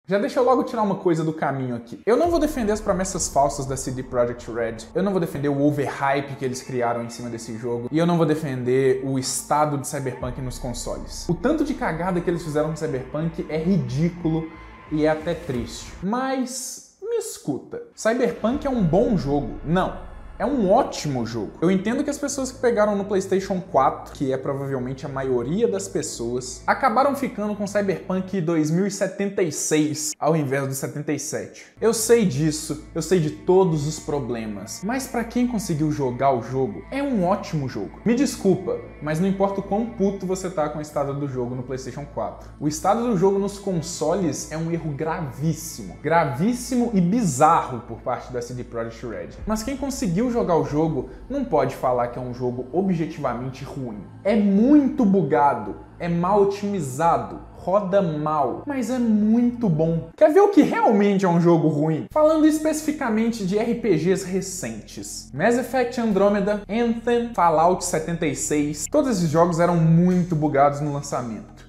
Já deixa eu logo tirar uma coisa do caminho aqui. Eu não vou defender as promessas falsas da CD Projekt Red, eu não vou defender o overhype que eles criaram em cima desse jogo, e eu não vou defender o estado de Cyberpunk nos consoles. O tanto de cagada que eles fizeram no Cyberpunk é ridículo e é até triste. Mas me escuta, Cyberpunk é um bom jogo? Não. É um ótimo jogo. Eu entendo que as pessoas que pegaram no PlayStation 4, que é provavelmente a maioria das pessoas, acabaram ficando com Cyberpunk 2076 ao invés do 77. Eu sei disso, eu sei de todos os problemas, mas pra quem conseguiu jogar o jogo, é um ótimo jogo. Me desculpa, mas não importa o quão puto você tá com o estado do jogo no PlayStation 4. O estado do jogo nos consoles é um erro gravíssimo. Gravíssimo e bizarro por parte da CD Projekt Red. Mas quem conseguiu jogar o jogo não pode falar que é um jogo objetivamente ruim. É muito bugado, é mal otimizado, roda mal, mas é muito bom. Quer ver o que realmente é um jogo ruim? Falando especificamente de RPGs recentes. Mass Effect Andromeda, Anthem, Fallout 76, todos esses jogos eram muito bugados no lançamento.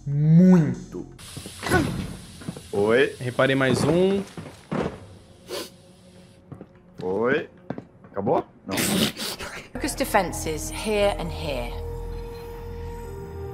Muito. Oi. Reparei mais um. Oi. Acabou? Não. Focus defenses here and here.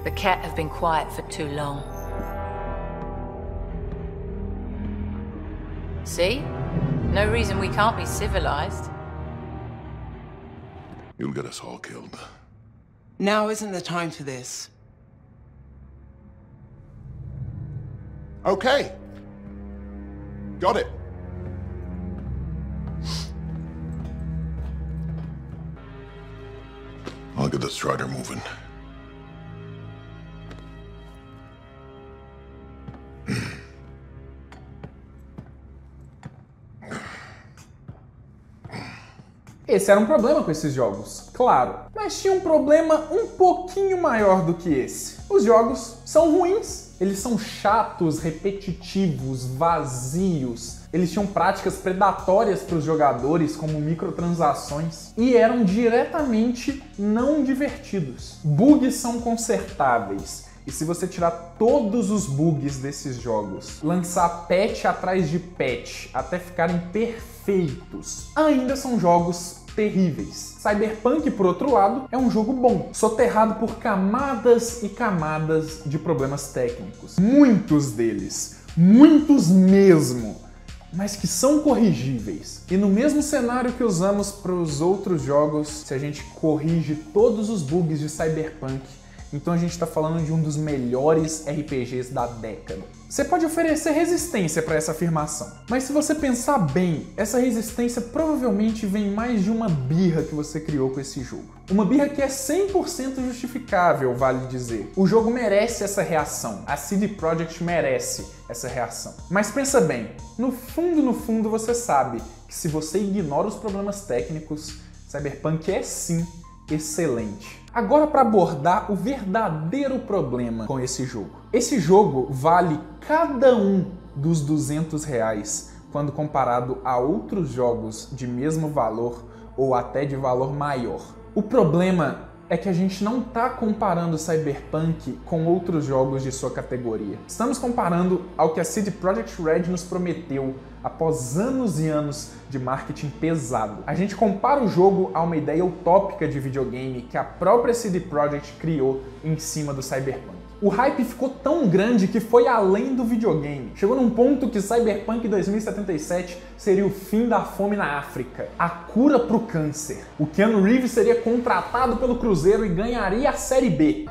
The Ket have been quiet for too long. See? No reason we can't be civilized. You'll get us all killed. Now isn't the time for this. Okay. Got it. I'll get the Strider moving. Esse era um problema com esses jogos, claro. Mas tinha um problema um pouquinho maior do que esse. Os jogos são ruins. Eles são chatos, repetitivos, vazios. Eles tinham práticas predatórias para os jogadores, como microtransações, e eram diretamente não divertidos. Bugs são consertáveis. E se você tirar todos os bugs desses jogos, lançar patch atrás de patch, até ficarem perfeitos, ainda são jogos terríveis. Cyberpunk, por outro lado, é um jogo bom, soterrado por camadas e camadas de problemas técnicos. Muitos deles, muitos mesmo, mas que são corrigíveis. E no mesmo cenário que usamos para os outros jogos, se a gente corrige todos os bugs de Cyberpunk, então a gente está falando de um dos melhores RPGs da década. Você pode oferecer resistência para essa afirmação, mas se você pensar bem, essa resistência provavelmente vem mais de uma birra que você criou com esse jogo. Uma birra que é 100% justificável, vale dizer. O jogo merece essa reação, a CD Projekt merece essa reação. Mas pensa bem, no fundo você sabe que se você ignora os problemas técnicos, Cyberpunk é sim excelente. Agora, para abordar o verdadeiro problema com esse jogo. Esse jogo vale cada um dos R$200 quando comparado a outros jogos de mesmo valor ou até de valor maior. O problema é que a gente não está comparando Cyberpunk com outros jogos de sua categoria. Estamos comparando ao que a CD Projekt Red nos prometeu após anos e anos de marketing pesado. A gente compara o jogo a uma ideia utópica de videogame que a própria CD Projekt criou em cima do Cyberpunk. O hype ficou tão grande que foi além do videogame. Chegou num ponto que Cyberpunk 2077 seria o fim da fome na África, a cura pro câncer. O Keanu Reeves seria contratado pelo Cruzeiro e ganharia a Série B.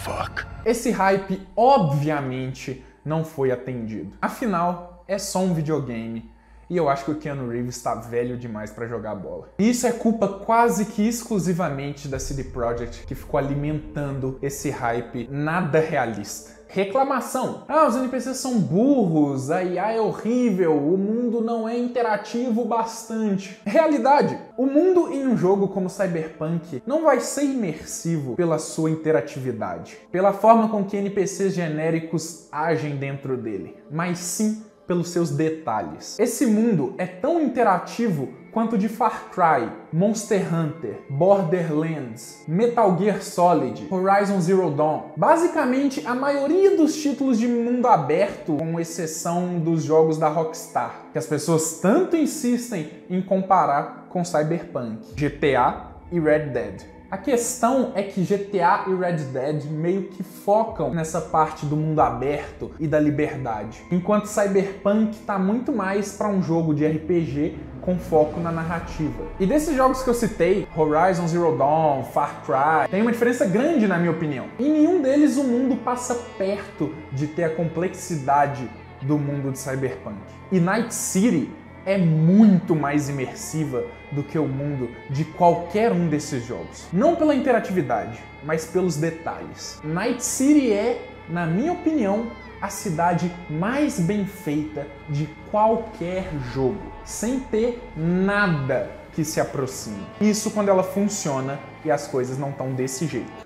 Fuck. Esse hype, obviamente, não foi atendido. Afinal, é só um videogame. E eu acho que o Keanu Reeves está velho demais para jogar bola. E isso é culpa quase que exclusivamente da CD Projekt, que ficou alimentando esse hype nada realista. Reclamação. Ah, os NPCs são burros, a IA é horrível, o mundo não é interativo o bastante. Realidade. O mundo em um jogo como Cyberpunk não vai ser imersivo pela sua interatividade, pela forma com que NPCs genéricos agem dentro dele, mas sim pelos seus detalhes. Esse mundo é tão interativo quanto de Far Cry, Monster Hunter, Borderlands, Metal Gear Solid, Horizon Zero Dawn. Basicamente, a maioria dos títulos de mundo aberto, com exceção dos jogos da Rockstar, que as pessoas tanto insistem em comparar com Cyberpunk, GTA e Red Dead. A questão é que GTA e Red Dead meio que focam nessa parte do mundo aberto e da liberdade, enquanto Cyberpunk tá muito mais para um jogo de RPG com foco na narrativa. E desses jogos que eu citei, Horizon Zero Dawn, Far Cry, tem uma diferença grande na minha opinião. Em nenhum deles o mundo passa perto de ter a complexidade do mundo de Cyberpunk. E Night City é muito mais imersiva do que o mundo de qualquer um desses jogos. Não pela interatividade, mas pelos detalhes. Night City é, na minha opinião, a cidade mais bem feita de qualquer jogo, sem ter nada que se aproxime. Isso quando ela funciona e as coisas não estão desse jeito.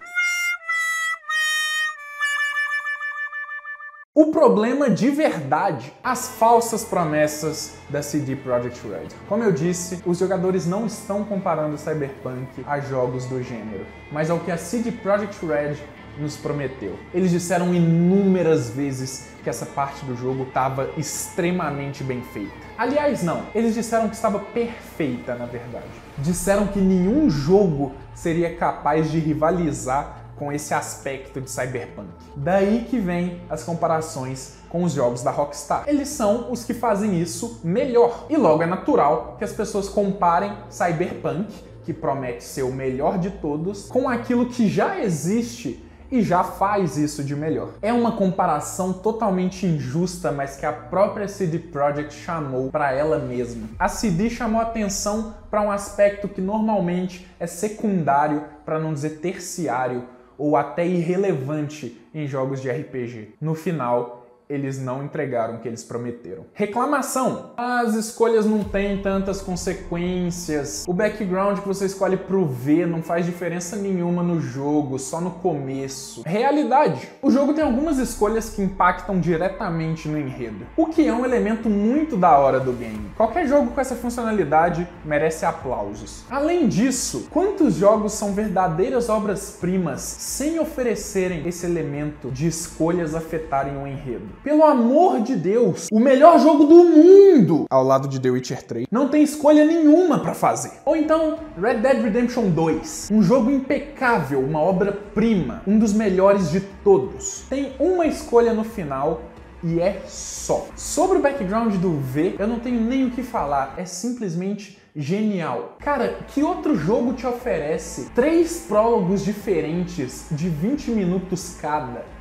O problema de verdade, as falsas promessas da CD Projekt Red. Como eu disse, os jogadores não estão comparando Cyberpunk a jogos do gênero, mas ao que a CD Projekt Red nos prometeu. Eles disseram inúmeras vezes que essa parte do jogo estava extremamente bem feita. Aliás, não, eles disseram que estava perfeita, na verdade. Disseram que nenhum jogo seria capaz de rivalizar com esse aspecto de Cyberpunk. Daí que vem as comparações com os jogos da Rockstar. Eles são os que fazem isso melhor. E logo é natural que as pessoas comparem Cyberpunk, que promete ser o melhor de todos, com aquilo que já existe e já faz isso de melhor. É uma comparação totalmente injusta, mas que a própria CD Projekt chamou para ela mesma. A CD chamou atenção para um aspecto que normalmente é secundário, para não dizer terciário, ou até irrelevante em jogos de RPG. No final, eles não entregaram o que eles prometeram. Reclamação. As escolhas não têm tantas consequências. O background que você escolhe pro V não faz diferença nenhuma no jogo, só no começo. Realidade. O jogo tem algumas escolhas que impactam diretamente no enredo, o que é um elemento muito da hora do game. Qualquer jogo com essa funcionalidade merece aplausos. Além disso, quantos jogos são verdadeiras obras-primas sem oferecerem esse elemento de escolhas afetarem o enredo? Pelo amor de Deus, o melhor jogo do mundo, ao lado de The Witcher 3, não tem escolha nenhuma pra fazer. Ou então, Red Dead Redemption 2, um jogo impecável, uma obra-prima, um dos melhores de todos. Tem uma escolha no final e é só. Sobre o background do V, eu não tenho nem o que falar, é simplesmente genial. Cara, que outro jogo te oferece 3 prólogos diferentes de 20 minutos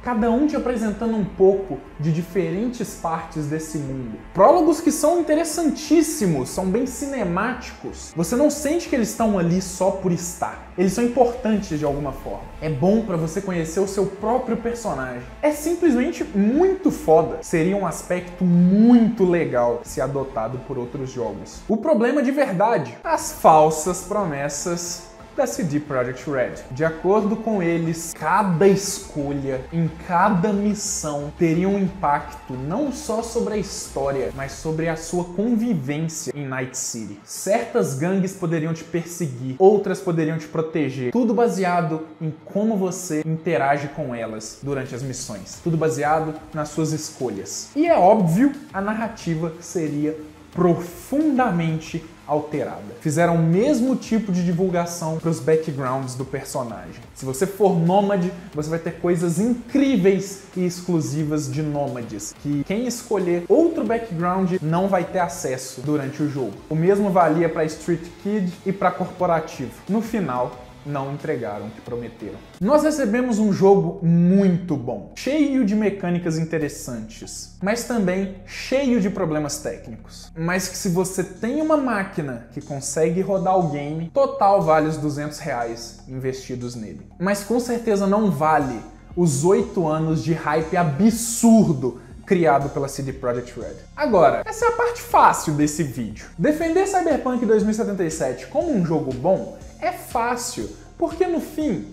cada um te apresentando um pouco de diferentes partes desse mundo? Prólogos que são interessantíssimos, são bem cinemáticos. Você não sente que eles estão ali só por estar. Eles são importantes de alguma forma. É bom pra você conhecer o seu próprio personagem. É simplesmente muito foda. Seria um aspecto muito legal se adotado por outros jogos. O problema de verdade, as falsas promessas da CD Projekt Red. De acordo com eles, cada escolha em cada missão teria um impacto não só sobre a história, mas sobre a sua convivência em Night City. Certas gangues poderiam te perseguir, outras poderiam te proteger, tudo baseado em como você interage com elas durante as missões, tudo baseado nas suas escolhas. E é óbvio, a narrativa seria profundamente alterada. Fizeram o mesmo tipo de divulgação para os backgrounds do personagem. Se você for nômade, você vai ter coisas incríveis e exclusivas de nômades, que quem escolher outro background não vai ter acesso durante o jogo. O mesmo valia para Street Kid e para Corporativo. No final, não entregaram o que prometeram. Nós recebemos um jogo muito bom, cheio de mecânicas interessantes, mas também cheio de problemas técnicos. Mas que se você tem uma máquina que consegue rodar o game, total vale os R$200 investidos nele. Mas com certeza não vale os 8 anos de hype absurdo criado pela CD Projekt Red. Agora, essa é a parte fácil desse vídeo. Defender Cyberpunk 2077 como um jogo bom é fácil, porque no fim,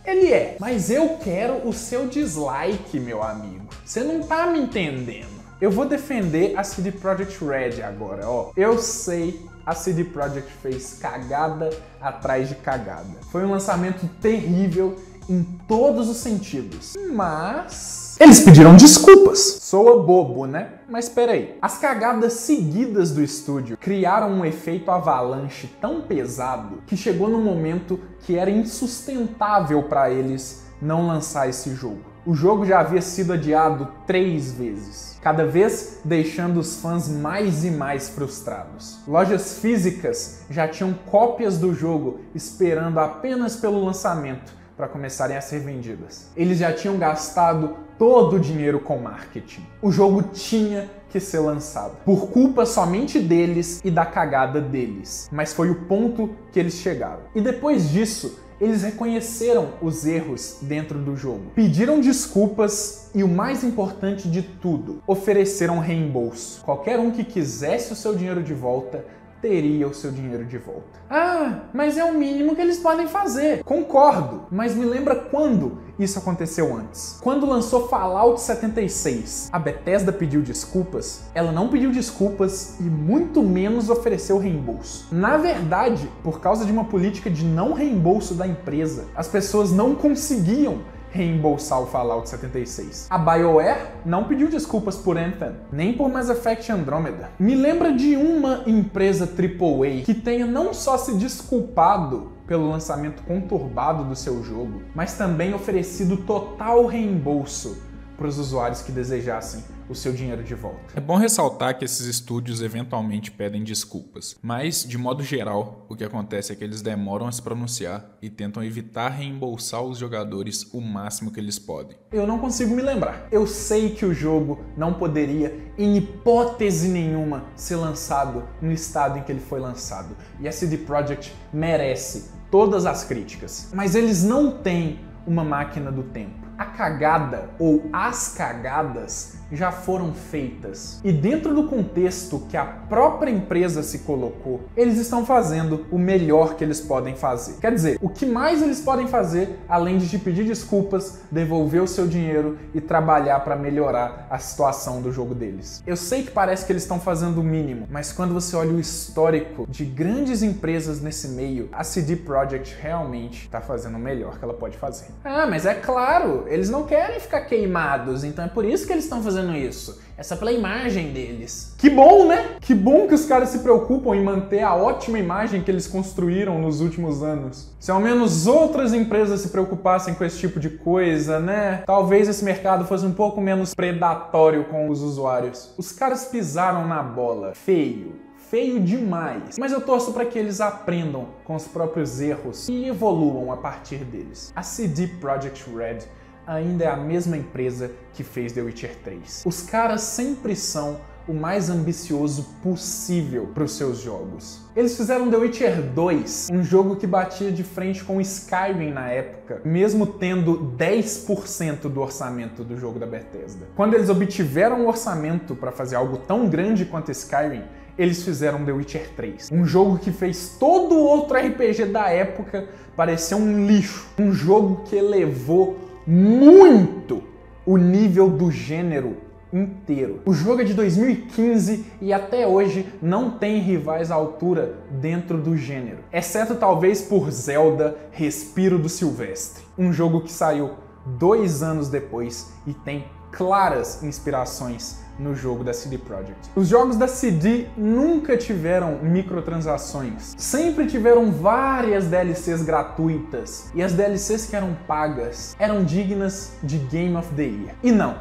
ele é. Mas eu quero o seu dislike, meu amigo. Você não tá me entendendo. Eu vou defender a CD Projekt Red agora, ó. Eu sei, a CD Projekt fez cagada atrás de cagada. Foi um lançamento terrível em todos os sentidos, mas eles pediram desculpas. Soa bobo, né? Mas peraí, as cagadas seguidas do estúdio criaram um efeito avalanche tão pesado que chegou num momento que era insustentável para eles não lançar esse jogo. O jogo já havia sido adiado 3 vezes, cada vez deixando os fãs mais e mais frustrados. Lojas físicas já tinham cópias do jogo esperando apenas pelo lançamento para começarem a ser vendidas. Eles já tinham gastado todo o dinheiro com marketing. O jogo tinha que ser lançado, por culpa somente deles e da cagada deles. Mas foi o ponto que eles chegaram. E depois disso, eles reconheceram os erros dentro do jogo, pediram desculpas e, o mais importante de tudo, ofereceram reembolso. Qualquer um que quisesse o seu dinheiro de volta teria o seu dinheiro de volta. Ah, mas é o mínimo que eles podem fazer. Concordo, mas me lembra quando isso aconteceu antes. Quando lançou Fallout 76, a Bethesda pediu desculpas? Ela não pediu desculpas e muito menos ofereceu reembolso. Na verdade, por causa de uma política de não reembolso da empresa, as pessoas não conseguiam reembolsar o Fallout 76. A BioWare não pediu desculpas por Anthem, nem por Mass Effect Andromeda. Me lembra de uma empresa AAA que tenha não só se desculpado pelo lançamento conturbado do seu jogo, mas também oferecido total reembolso para os usuários que desejassem o seu dinheiro de volta. É bom ressaltar que esses estúdios eventualmente pedem desculpas, mas, de modo geral, o que acontece é que eles demoram a se pronunciar e tentam evitar reembolsar os jogadores o máximo que eles podem. Eu não consigo me lembrar. Eu sei que o jogo não poderia, em hipótese nenhuma, ser lançado no estado em que ele foi lançado. E a CD Projekt merece todas as críticas. Mas eles não têm uma máquina do tempo. A cagada ou as cagadas já foram feitas. E dentro do contexto que a própria empresa se colocou, eles estão fazendo o melhor que eles podem fazer. Quer dizer, o que mais eles podem fazer, além de te pedir desculpas, devolver o seu dinheiro e trabalhar para melhorar a situação do jogo deles. Eu sei que parece que eles estão fazendo o mínimo, mas quando você olha o histórico de grandes empresas nesse meio, a CD Projekt realmente está fazendo o melhor que ela pode fazer. Ah, mas é claro, eles não querem ficar queimados, então é por isso que eles estão fazendo isso. Essa pela imagem deles. Que bom, né? Que bom que os caras se preocupam em manter a ótima imagem que eles construíram nos últimos anos. Se ao menos outras empresas se preocupassem com esse tipo de coisa, né? Talvez esse mercado fosse um pouco menos predatório com os usuários. Os caras pisaram na bola. Feio demais. Mas eu torço para que eles aprendam com os próprios erros e evoluam a partir deles. A CD Projekt Red ainda é a mesma empresa que fez The Witcher 3. Os caras sempre são o mais ambicioso possível para os seus jogos. Eles fizeram The Witcher 2, um jogo que batia de frente com Skyrim na época, mesmo tendo 10% do orçamento do jogo da Bethesda. Quando eles obtiveram um orçamento para fazer algo tão grande quanto Skyrim, eles fizeram The Witcher 3. Um jogo que fez todo outro RPG da época parecer um lixo. Um jogo que elevou muito o nível do gênero inteiro. O jogo é de 2015 e até hoje não tem rivais à altura dentro do gênero, exceto talvez por Zelda Respiro do Silvestre, um jogo que saiu 2 anos depois e tem claras inspirações no jogo da CD Projekt. Os jogos da CD nunca tiveram microtransações, sempre tiveram várias DLCs gratuitas, e as DLCs que eram pagas eram dignas de Game of the Year. E não,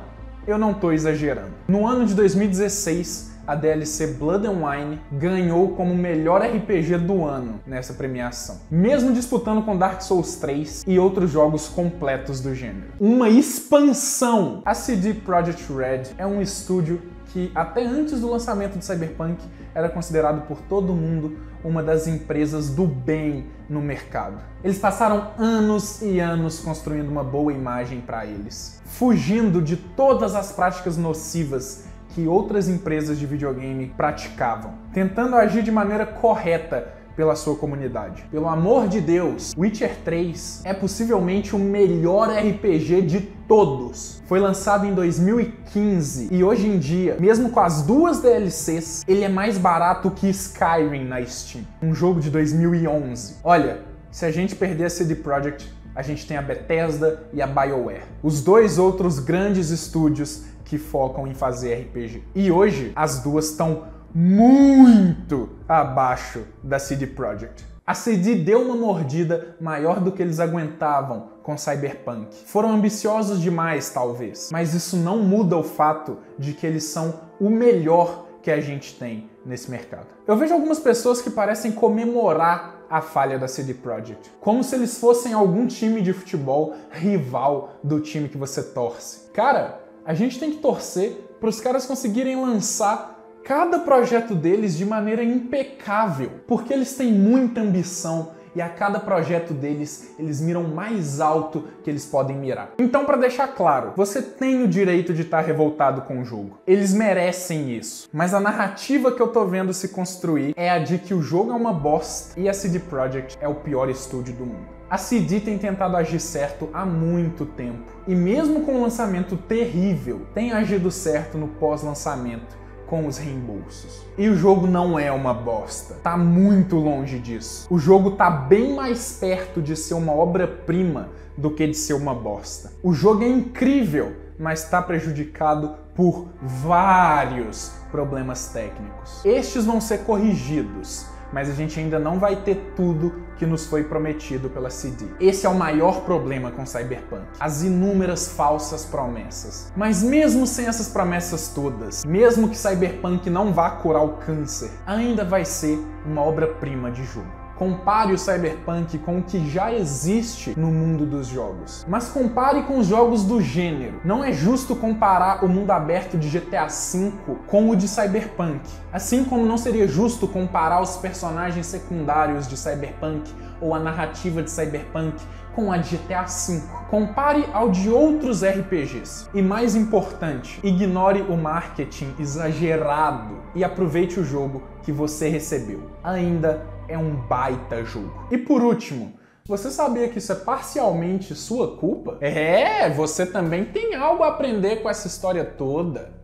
eu não tô exagerando. No ano de 2016, a DLC Blood and Wine ganhou como o melhor RPG do ano nessa premiação, mesmo disputando com Dark Souls 3 e outros jogos completos do gênero. Uma expansão! A CD Projekt Red é um estúdio que, até antes do lançamento de Cyberpunk, era considerado por todo mundo uma das empresas do bem no mercado. Eles passaram anos e anos construindo uma boa imagem para eles, fugindo de todas as práticas nocivas que outras empresas de videogame praticavam, tentando agir de maneira correta pela sua comunidade. Pelo amor de Deus, Witcher 3 é possivelmente o melhor RPG de todos foi lançado em 2015 e hoje em dia, mesmo com as 2 DLCs, ele é mais barato que Skyrim na Steam, um jogo de 2011. Olha, se a gente perder a CD Projekt, a gente tem a Bethesda e a BioWare, os 2 outros grandes estúdios que focam em fazer RPG. E hoje, as duas estão muito abaixo da CD Projekt. A CD deu uma mordida maior do que eles aguentavam com Cyberpunk. Foram ambiciosos demais, talvez, mas isso não muda o fato de que eles são o melhor que a gente tem nesse mercado. Eu vejo algumas pessoas que parecem comemorar a falha da CD Projekt, como se eles fossem algum time de futebol rival do time que você torce. Cara, a gente tem que torcer para os caras conseguirem lançar cada projeto deles de maneira impecável, porque eles têm muita ambição e a cada projeto deles, eles miram mais alto que eles podem mirar. Então, para deixar claro, você tem o direito de estar revoltado com o jogo. Eles merecem isso. Mas a narrativa que eu tô vendo se construir é a de que o jogo é uma bosta e a CD Projekt é o pior estúdio do mundo. A CD tem tentado agir certo há muito tempo. E mesmo com um lançamento terrível, tem agido certo no pós-lançamento, com os reembolsos. E o jogo não é uma bosta. Tá muito longe disso. O jogo tá bem mais perto de ser uma obra-prima do que de ser uma bosta. O jogo é incrível, mas está prejudicado por vários problemas técnicos. Estes vão ser corrigidos, mas a gente ainda não vai ter tudo que nos foi prometido pela CD. Esse é o maior problema com Cyberpunk, as inúmeras falsas promessas. Mas mesmo sem essas promessas todas, mesmo que Cyberpunk não vá curar o câncer, ainda vai ser uma obra-prima de jogo. Compare o Cyberpunk com o que já existe no mundo dos jogos. Mas compare com os jogos do gênero. Não é justo comparar o mundo aberto de GTA V com o de Cyberpunk. Assim como não seria justo comparar os personagens secundários de Cyberpunk ou a narrativa de Cyberpunk com a de GTA V. Compare ao de outros RPGs. E mais importante, ignore o marketing exagerado e aproveite o jogo que você recebeu. Ainda é um baita jogo. E por último, você sabia que isso é parcialmente sua culpa? É, você também tem algo a aprender com essa história toda.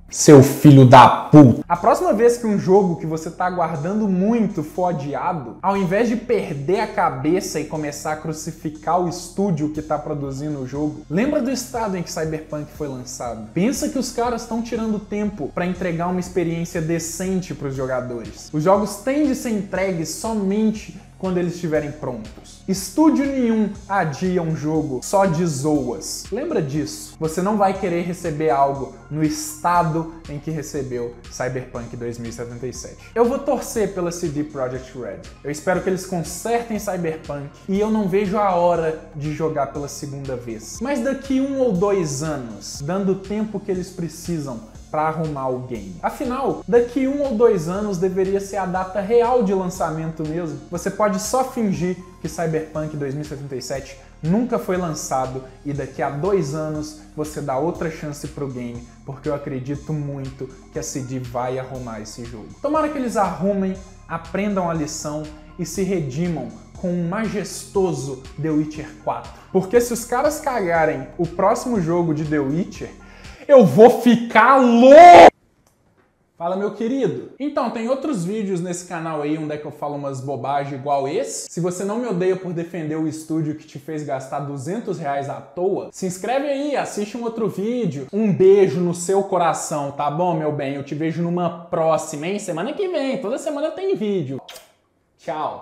Seu filho da puta! A próxima vez que um jogo que você tá aguardando muito for adiado, ao invés de perder a cabeça e começar a crucificar o estúdio que tá produzindo o jogo, lembra do estado em que Cyberpunk foi lançado. Pensa que os caras estão tirando tempo para entregar uma experiência decente para os jogadores. Os jogos têm de ser entregues somente quando eles estiverem prontos. Estúdio nenhum adia um jogo só de zoas. Lembra disso. Você não vai querer receber algo no estado em que recebeu Cyberpunk 2077. Eu vou torcer pela CD Projekt Red. Eu espero que eles consertem Cyberpunk e eu não vejo a hora de jogar pela segunda vez. Mas daqui 1 ou 2 anos, dando o tempo que eles precisam para arrumar o game. Afinal, daqui 1 ou 2 anos deveria ser a data real de lançamento mesmo. Você pode só fingir que Cyberpunk 2077 nunca foi lançado e daqui a 2 anos você dá outra chance pro game, porque eu acredito muito que a CD vai arrumar esse jogo. Tomara que eles arrumem, aprendam a lição e se redimam com um majestoso The Witcher 4. Porque se os caras cagarem o próximo jogo de The Witcher, eu vou ficar louco! Fala, meu querido. Então, tem outros vídeos nesse canal aí onde é que eu falo umas bobagens igual esse. Se você não me odeia por defender o estúdio que te fez gastar R$200 à toa, se inscreve aí, assiste um outro vídeo. Um beijo no seu coração, tá bom, meu bem? Eu te vejo numa próxima, hein? Semana que vem, toda semana tem vídeo. Tchau!